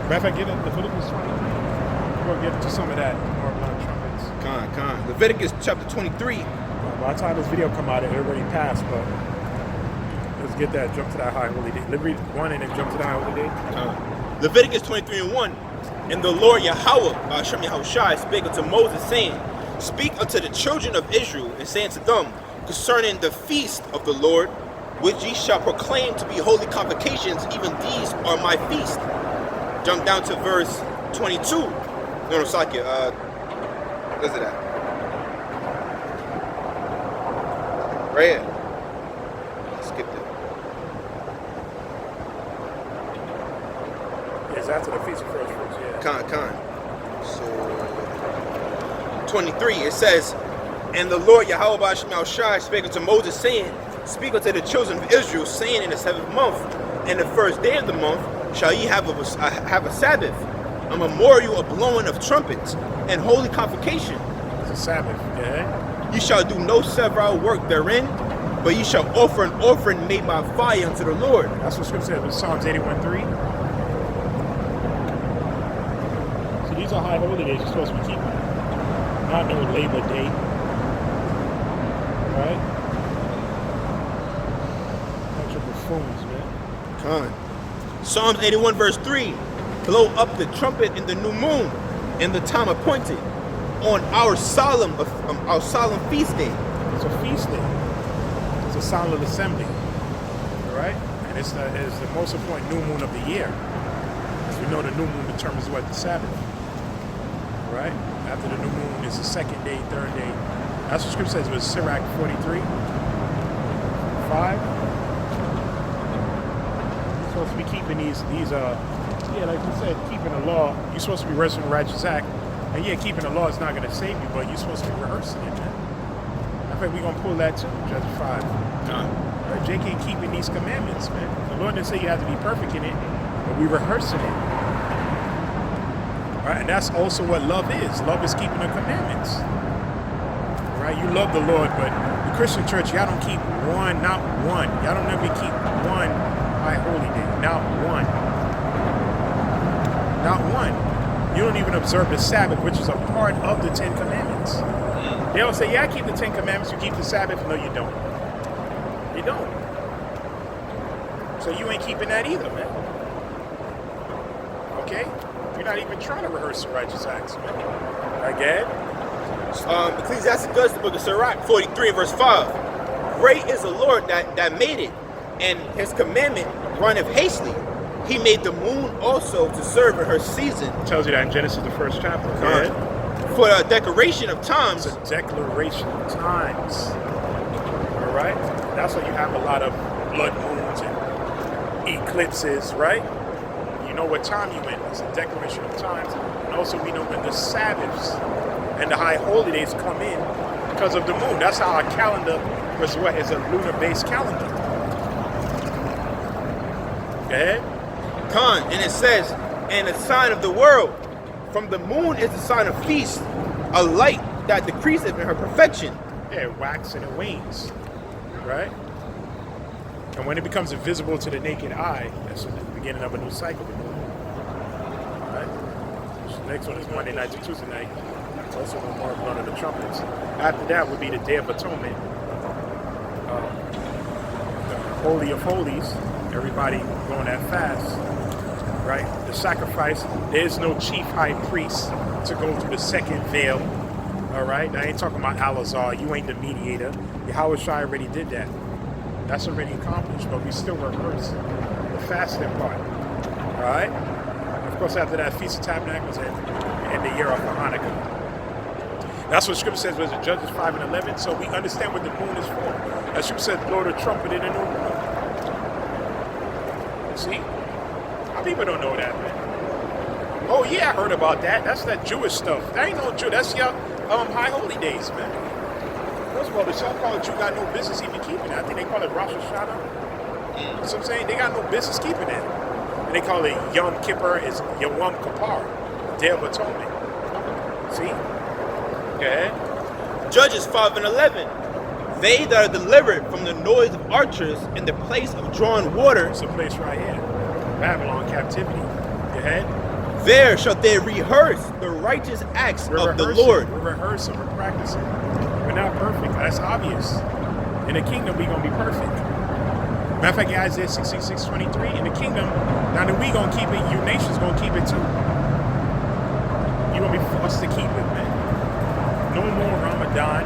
Matter of fact, get it, Leviticus 23. We'll get to some of that. More blood trumpets. Con. Leviticus chapter 23. By the time this video come out, it already passed, but let's get that, jump to that high holy day. Let's read one and then jump to the high holy day. Leviticus 23:1. And the Lord Yahawah, Hashem Yahawashi, spake unto Moses, saying, Speak unto the children of Israel, and say unto them, concerning the feast of the Lord, which ye shall proclaim to be holy convocations, even these are my feast. Jump down to verse 22. No, Sakya. Where's it at? Right here. Skip it. It's after the feast of first fruits, yeah. Con. So 23, it says, And the Lord Yahawah Hashem Yahawashi spake unto Moses, saying, Speak unto the children of Israel, saying, In the 7th month, and the first day of the month, shall ye have a Sabbath, a memorial of blowing of trumpets, and holy convocation. It's a Sabbath, yeah. Ye shall do no servile work therein, but ye shall offer an offering made by fire unto the Lord. That's what Scripture says in Psalms 81:3. So these are high holy days you're supposed to be keeping. Not no Labor Day. Right? Bunch of buffoons, man. Con. Psalms 81 verse 3. Blow up the trumpet in the new moon, in the time appointed, on our solemn feast day. It's a feast day. It's a solemn assembly. All right? And it's the most important new moon of the year. As we know, the new moon determines what? The Sabbath. All right? After the new moon is the second day, third day. That's what Scripture says. It was Sirach 43. 5. You're supposed to be keeping these like we said, keeping the law. You're supposed to be wrestling the righteous act. And yeah, keeping the law is not going to save you, but you're supposed to be rehearsing it, man. I think we're going to pull that too, Judges 5. Right, Jake ain't keeping these commandments, man. The Lord didn't say you have to be perfect in it, but we're rehearsing it. Right, and that's also what love is. Love is keeping the commandments. Right, you love the Lord, but the Christian church, y'all don't keep not one. Y'all don't ever keep one high holy day. Not one. Not one. You don't even observe the Sabbath, which is a part of the 10 Commandments. They don't say, yeah, I keep the 10 Commandments, you keep the Sabbath. No, you don't. You don't. So you ain't keeping that either, man. Okay? You're not even trying to rehearse the righteous acts, man. Again? Ecclesiasticus, the book of Sirach, 43 verse 5. Great is the Lord that made it, and his commandment runneth hastily. He made the moon also to serve in her season. Tells you that in Genesis, the 1st chapter. For the declaration of times. It's a declaration of times. All right? That's why you have a lot of blood moons and eclipses, right? You know what time you in. It's a declaration of times. And also we know when the Sabbaths and the high holy days come in because of the moon. That's how our calendar was what is a lunar-based calendar. Go ahead. And it says, and the sign of the world from the moon is the sign of feast, a light that decreaseth in her perfection. Yeah, it waxes and it wanes, right? And when it becomes invisible to the naked eye, that's the beginning of a new cycle. All right? So next one is Monday night to Tuesday night. Also no more blood of the trumpets. After that would be the Day of Atonement, the Holy of Holies. Everybody going that fast, right? The sacrifice. There is no chief high priest to go through the second veil. All right. Now I ain't talking about Alazar. You ain't the mediator. Yahawashi already did that. That's already accomplished. But we still rehearse the fasting part. All right. Of course, after that, Feast of Tabernacles and the year of Hanukkah. That's what Scripture says was in Judges 5 and 11. So we understand what the moon is for. As Scripture says, blow the trumpet in the new moon. See? How people don't know that, man? Oh, yeah, I heard about that. That's that Jewish stuff. That ain't no Jew. That's your high holy days, man. First of all, the so-called Jew got no business even keeping it. I think they call it Rosh Hashanah. You know what I'm saying? They got no business keeping it. And they call it Yom Kippur, is Yom Kippur, Day of Atonement. See? Go ahead. Judges 5 and 11. They that are delivered from the noise of archers in the place of drawing water. It's a place right here. Babylon captivity. Go ahead. There shall they rehearse the righteous acts of the Lord. We're rehearsing. We're practicing. We're not perfect. That's obvious. In the kingdom, we're going to be perfect. Matter of fact, Isaiah 66:23, in the kingdom, now that we going to keep it, you nations going to keep it too. You're going to be forced to keep it, man. No more Ramadan.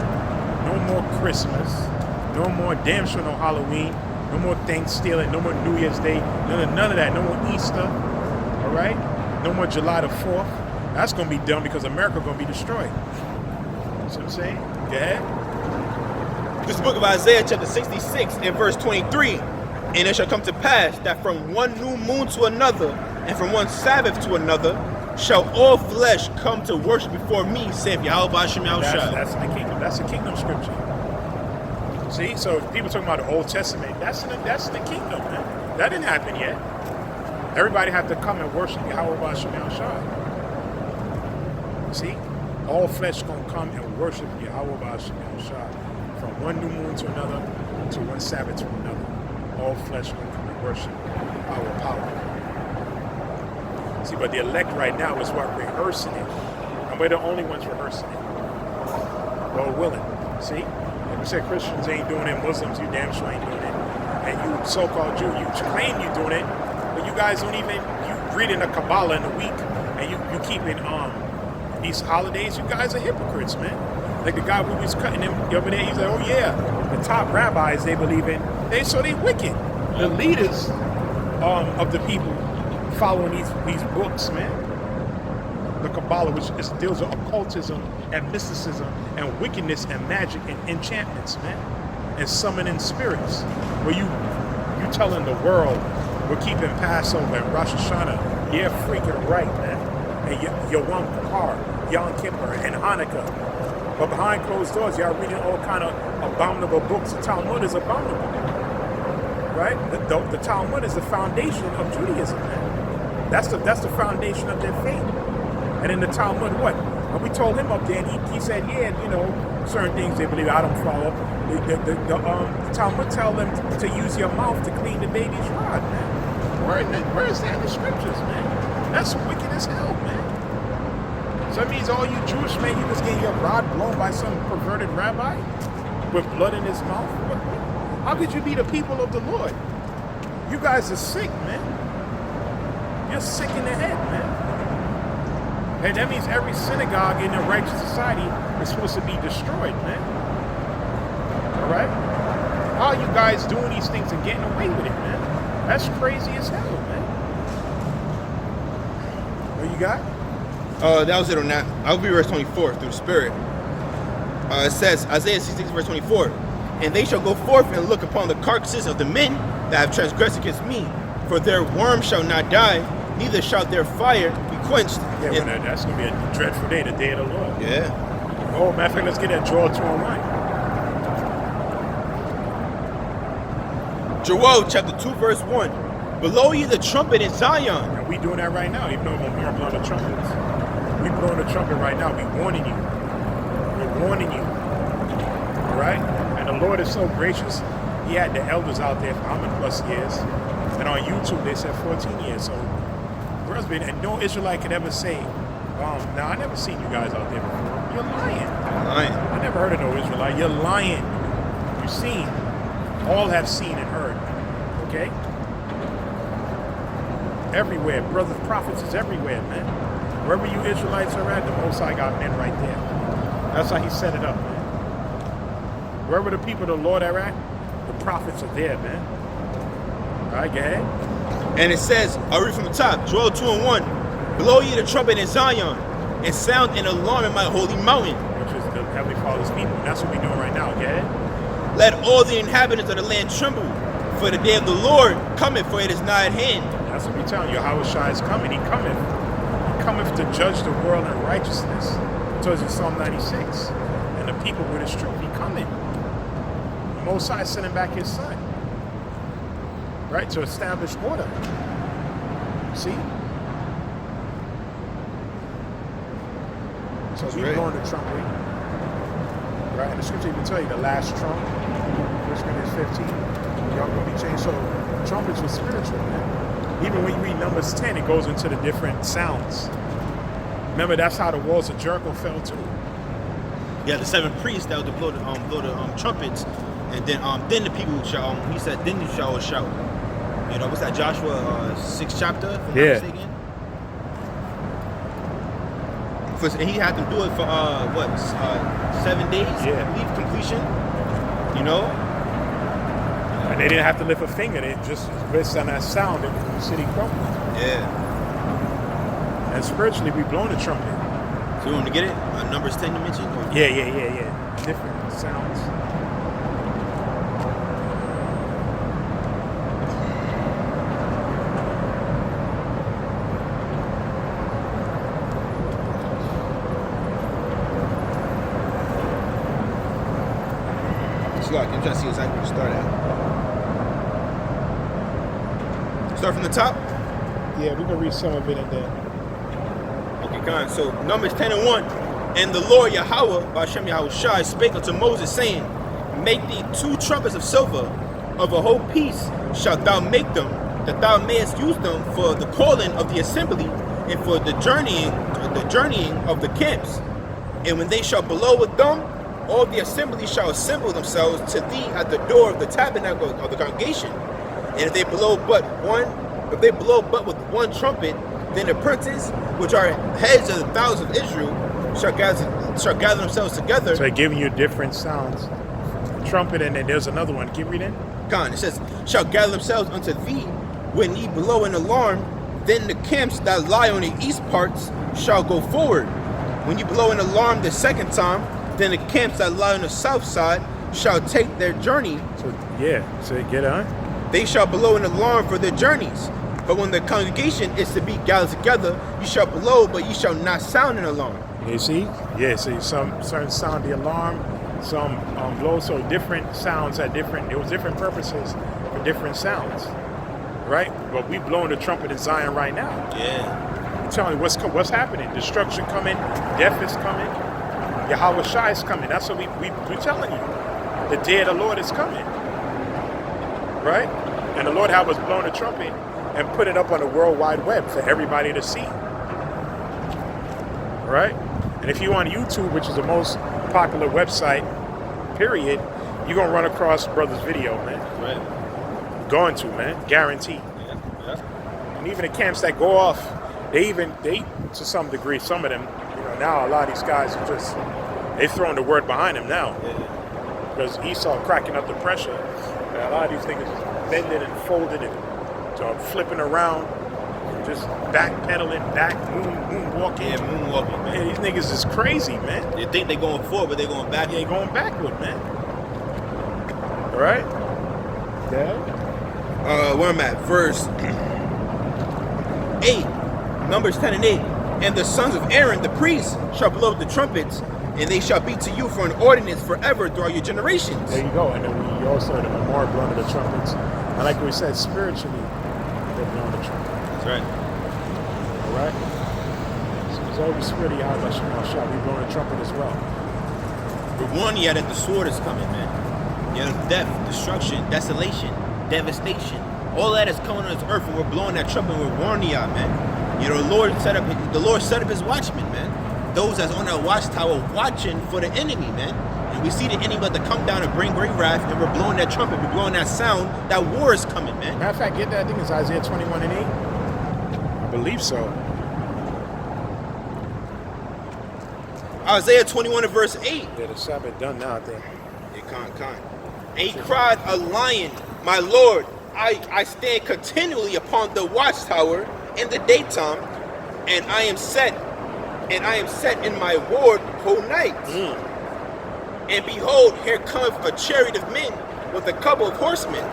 No more Christmas. No more damn sure no Halloween. No more Thanksgiving. No more New Year's Day. None of that. No more Easter. All right? No more July the 4th. That's going to be done because America going to be destroyed. See what I'm saying? Go ahead. This book of Isaiah chapter 66 and verse 23. And it shall come to pass that from one new moon to another, and from one Sabbath to another, shall all flesh come to worship before me, saith Yahawashi. That's the kingdom. That's the kingdom scripture. See, so people talking about the Old Testament. That's in the kingdom, man. That didn't happen yet. Everybody have to come and worship Yahawashi. See, all flesh gonna come and worship Yahawashi. From one new moon to another, to one Sabbath to another. All flesh gonna come and worship our power. See, but the elect right now is what rehearsing it, and we're the only ones rehearsing it. Lord willing. See, like we said, Christians ain't doing it. Muslims, you damn sure ain't doing it. And you so-called Jew, you claim you're doing it, but you guys don't even. You reading the Kabbalah in a week, and you keeping these holidays. You guys are hypocrites, man. Like the guy who was cutting him the other day, he's like, oh yeah, the top rabbis they believe in, they wicked. The leaders of the people following these books, man. The Kabbalah, which deals with occultism and mysticism and wickedness and magic and enchantments, man. And summoning spirits. Where you telling the world we're keeping Passover and Rosh Hashanah. Yeah, freaking right, man. And Yom Kippur, Yom Kippur, and Hanukkah. But behind closed doors, y'all reading all kind of abominable books. The Talmud is abominable, right? The Talmud is the foundation of Judaism, man. That's the foundation of their faith. And in the Talmud, what? And we told him up there, and he said, yeah, certain things they believe I don't follow. The Talmud tell them to use your mouth to clean the baby's rod, man. Where is that in the scriptures, man? That's wicked as hell, man. So that means all you Jewish men, you just getting your rod blown by some perverted rabbi with blood in his mouth? How could you be the people of the Lord? You guys are sick, man. You're sick in the head, man. And that means every synagogue in a righteous society is supposed to be destroyed, man. All right? How are you guys doing these things and getting away with it, man? That's crazy as hell, man. What you got? That was it on that. I'll be verse 24 through the Spirit. It says, Isaiah 66 verse 24, and they shall go forth and look upon the carcasses of the men that have transgressed against me, for their worm shall not die, neither shall their fire be quenched. Yeah, well, that's going to be a dreadful day, the day of the Lord. Yeah. Oh, matter of fact, let's get that Joel 2:1. Joel chapter 2 verse 1. Blow ye the trumpet in Zion. And we doing that right now, even though we're blowing the trumpets. We blowing the trumpet right now. We warning you. We're warning you. All right? And the Lord is so gracious. He had the elders out there for how many plus years? And on YouTube, they said 14 years. So, husband, and no Israelite could ever say, now I never seen you guys out there before. You're lying. I never heard of no Israelite. You're lying. You've seen. All have seen and heard. Okay? Everywhere. Brothers, prophets is everywhere, man. Wherever you Israelites are at, the Most High got men right there. That's how he set it up, man. Wherever the people of the Lord are at, the prophets are there, man. All right, go ahead. And it says, I'll read from the top, Joel 2:1, blow ye the trumpet in Zion, and sound an alarm in my holy mountain. Which is the Heavenly Father's people. That's what we're doing right now, okay? Let all the inhabitants of the land tremble, for the day of the Lord cometh, for it is nigh at hand. That's what we're telling you. Yahawashi is coming. He cometh. He cometh to judge the world in righteousness. It tells you Psalm 96. And the people with his truth. He coming. The Most High is sending back his son. Right? To establish order. See? So we blowing the trumpet. Right? And the scripture even tell you the last trump, 1 Corinthians 15, y'all gonna be changed. So trumpets were spiritual, man. Even when you read Numbers 10, it goes into the different sounds. Remember, that's how the walls of Jericho fell too. Yeah, the 7 priests that would blow the trumpets, and then the people shall. He said, then you shall shout. You know, what's that? Joshua 6th chapter. If I'm not mistaken. And he had to do it for 7 days. Yeah. I believe completion. You know. And they didn't have to lift a finger. They just based on that sound, and the city crumbled. Yeah. And spiritually, we blown the trumpet. So you want to get it? Numbers 10 you mentioned? Or? Yeah. Different sounds. I'm trying to see exactly where to start at. Start from the top? Yeah, we can read some of it and then. Okay, come on. So Numbers 10 and 1. And the Lord Yahawah, Hashem Yahawashi, spake unto Moses, saying, Make thee 2 trumpets of silver, of a whole piece shalt thou make them, that thou mayest use them for the calling of the assembly, and for the journeying of the camps. And when they shall blow with them, all the assembly shall assemble themselves to thee at the door of the tabernacle of the congregation. And if they blow but with one trumpet, then the princes, which are heads of the thousands of Israel, shall gather themselves together. So they're giving you different sounds. Trumpet, and then there's another one. Keep reading. It says, shall gather themselves unto thee when ye blow an alarm. Then the camps that lie on the east parts shall go forward. When you blow an alarm the second time, then the camps that lie on the south side shall take their journey. So get on. They shall blow an alarm for their journeys. But when the congregation is to be gathered together, you shall blow, but you shall not sound an alarm. You see? Yeah, so some certain sound the alarm, some blow, so different sounds had different, there was different purposes for different sounds. Right? But we blowing the trumpet in Zion right now. Yeah. I'm telling you what's happening. Destruction coming, death is coming, Yahawashi is coming. That's what we're telling you. The day of the Lord is coming. Right? And the Lord have us blowing the trumpet and put it up on the World Wide Web for everybody to see. Right? And if you on YouTube, which is the most popular website, period, you're going to run across brother's video, man. Right. Going to, man. Guaranteed. Yeah. And even the camps that go off, they to some degree, some of them, now a lot of these guys are just, they throwing the word behind them now. Yeah. Because Esau cracking up the pressure. And a lot of these niggas is bending and folding and flipping around, just backpedaling, moonwalking. Yeah, moonwalking, man. Man, these niggas is crazy, man. They think they're going forward, but they're going back. They going backward, man. All right? Yeah. Where I'm at, verse 8, Numbers 10 and 8. And the sons of Aaron, the priests, shall blow the trumpets, and they shall be to you for an ordinance forever throughout your generations. There you go. And then we also had the memorial blowing of the trumpets. And like we said, spiritually, they're blowing the trumpet. That's right. All right? So there's always spirit of Yahawashi. We blowing the trumpet as well. We warn you that the sword is coming, man. You know, death, destruction, desolation, devastation. All that is coming on this earth, and we're blowing that trumpet, and we're warning y'all, man. You know, the Lord set up his watchmen, man. Those that's on that watchtower watching for the enemy, man. And we see the enemy about to come down and bring great wrath, and we're blowing that trumpet, we're blowing that sound. That war is coming, man. Matter of fact, get that. I think it's Isaiah 21 and 8. I believe so. Isaiah 21 and verse 8. Yeah, the Sabbath done now, I think. And he cried, a lion, my Lord, I stand continually upon the watchtower in the daytime, and I am set in my ward whole night. And behold, here cometh a chariot of men with a couple of horsemen.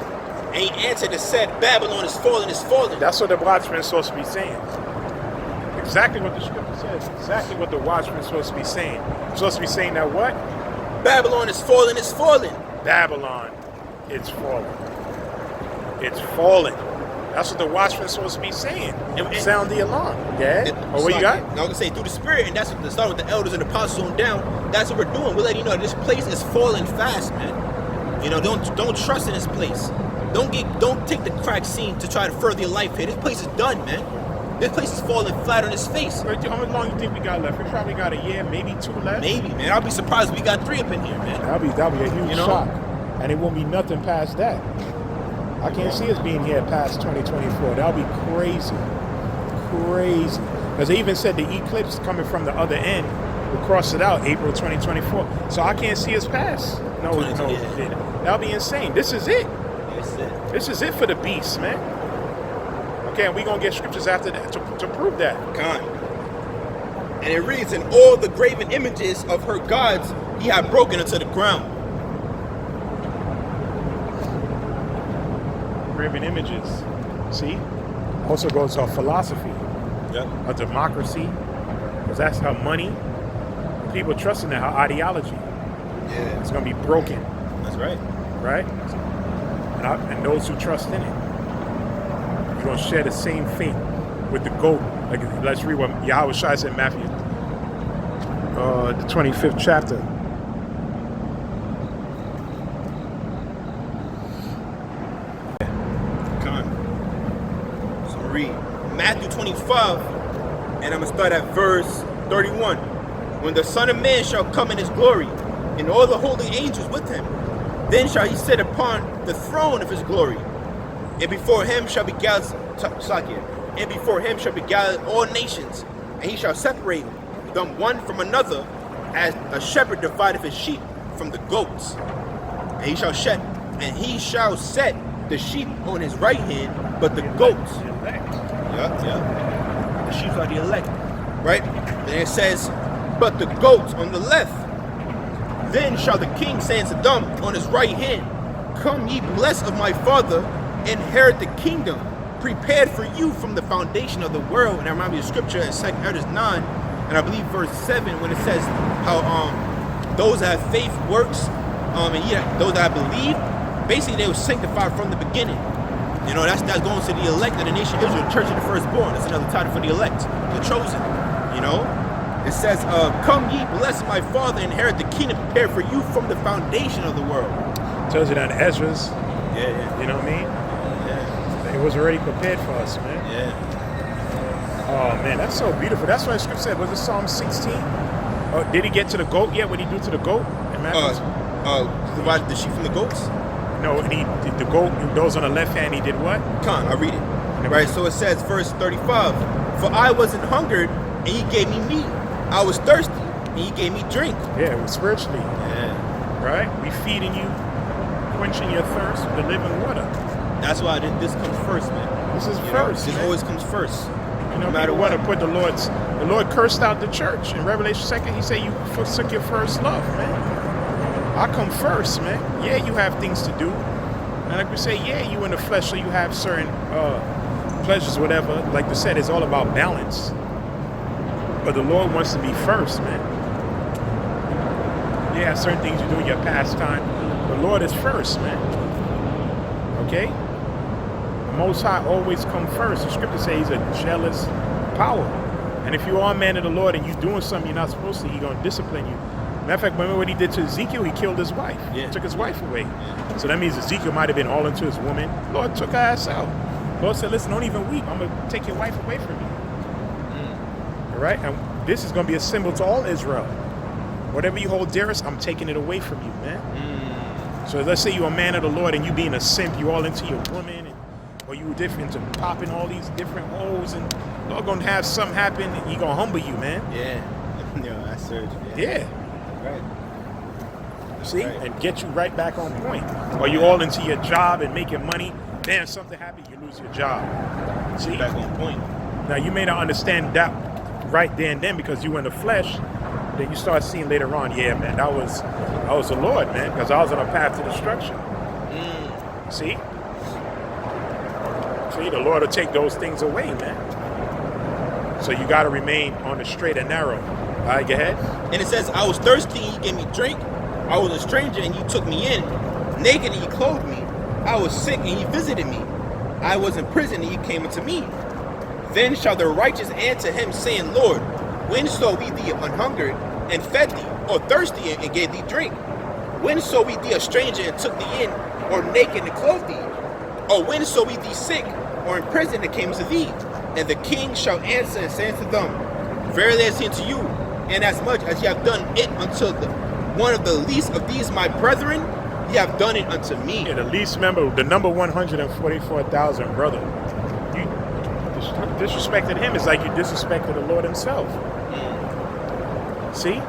And he answered and said, Babylon is fallen, is fallen. That's what the watchman is supposed to be saying. Exactly what the scripture says. Exactly what the watchman is supposed to be saying. He's supposed to be saying that what? Babylon is fallen, is fallen. Babylon is fallen. It's fallen. That's what the watchman is supposed to be saying. And sound the alarm. Yeah? What you got? I was going to say, through the spirit, and that's what the start with the elders and the apostles on down, that's what we're doing. We're letting you know this place is falling fast, man. You know, don't trust in this place. Don't take the crack scene to try to further your life here. This place is done, man. This place is falling flat on its face. But how long you think we got left? We probably got a year, maybe 2 left. Maybe, man. I'll be surprised if we got 3 up in here, man. That'll be a huge shock. And it won't be nothing past that. I can't see us being here past 2024. That'll be crazy. Crazy. Because they even said the eclipse coming from the other end will cross it out April 2024. So I can't see us past. No. That'll be insane. This is it. That's it. This is it for the beast, man. Okay, and we're going to get scriptures after that to prove that. Con. And it reads, and all the graven images of her gods he had broken into the ground. Graven images. See? Also goes to philosophy. Yep. A democracy. Because that's how money, people trust in that, how ideology. Yeah. It's going to be broken. That's right. Right? And those who trust in it. You're going to share the same fate with the goat. Like, let's read what Yahawashi said in Matthew, the 25th chapter. Come on. So read Matthew 25, and I'm going to start at verse 31. When the Son of Man shall come in his glory, and all the holy angels with him, then shall he sit upon the throne of his glory. And before him shall be gathered all nations, and he shall separate them one from another, as a shepherd divideth his sheep from the goats. And he shall set the sheep on his right hand, but the goats. Yeah. The sheep are the elect. Right? Then it says, but the goats on the left. Then shall the king say unto them on his right hand, come ye blessed of my father, inherit the kingdom prepared for you from the foundation of the world. And I remind me of scripture in 2 Peter 9, and I believe verse 7, when it says how those that have faith works, and those that believe, basically they were sanctified from the beginning. You know, that's going to the elect of the nation of Israel, the church of the firstborn. That's another title for the elect, the chosen. You know, it says, come ye blessed of my father, inherit the kingdom prepared for you from the foundation of the world. Tells you that in Ezra's. Yeah. You know what I mean? Yeah. It was already prepared for us, man. Yeah. Oh, man, that's so beautiful. That's why the scripture said, was it Psalm 16? Did he get to the goat yet? What did he do to the goat? Divided the sheep from the goats? No, and the goat, those on the left hand, he did what? Come on, I'll read it. Right, so it says, verse 35, for I wasn't hungered, and he gave me meat. I was thirsty, and he gave me drink. Yeah, it was spiritually. Yeah. Right? We feeding you, quenching your thirst with the living water. That's why this comes first, man. This is first. This always comes first. No matter what, to put the Lord cursed out the church. In Revelation 2, he said you forsook your first love, man. I come first, man. Yeah, you have things to do. And like we say, yeah, you in the flesh, so you have certain pleasures, whatever. Like we said, it's all about balance. But the Lord wants to be first, man. Yeah, certain things you do in your pastime. The Lord is first, man. Okay? The Most High always come first. The scripture says he's a jealous power. And if you are a man of the Lord and you're doing something you're not supposed to, he's going to discipline you. Matter of fact, remember what he did to Ezekiel? He killed his wife. Yeah. Took his wife away. Yeah. So that means Ezekiel might have been all into his woman. Lord took her ass out. Lord said, listen, don't even weep. I'm going to take your wife away from you. All right? And this is going to be a symbol to all Israel. Whatever you hold dearest, I'm taking it away from you, man. So let's say you're a man of the Lord and you being a simp, you all into your woman, or you were different to popping all these different holes, and Lord going to have something happen, and he going to humble you, man. Yeah. That's surgery. Yeah. Right. See? Right. And get you right back on point. Or you all into your job and making money, then something happens, you lose your job. See? Back on point. Now, you may not understand that right there and then because you were in the flesh. Then you start seeing later on, yeah, man, that was the Lord, man, because I was on a path to destruction. See? The Lord will take those things away, man. So you got to remain on the straight and narrow. All right, go ahead. And it says, I was thirsty and you gave me drink. I was a stranger and you took me in. Naked and you clothed me. I was sick and you visited me. I was in prison and you came unto me. Then shall the righteous answer him, saying, Lord, when saw we thee unhungered and fed thee, or thirsty and gave thee drink? When saw we thee a stranger and took thee in, or naked and clothed thee? Or when saw we thee sick, or in prison that came to thee? And the king shall answer and say unto them, Verily I say unto you, inasmuch as ye have done it unto one of the least of these my brethren, ye have done it unto me. Yeah, the least member, the number 144,000, brother. You disrespected him. It's like you disrespected the Lord himself. See?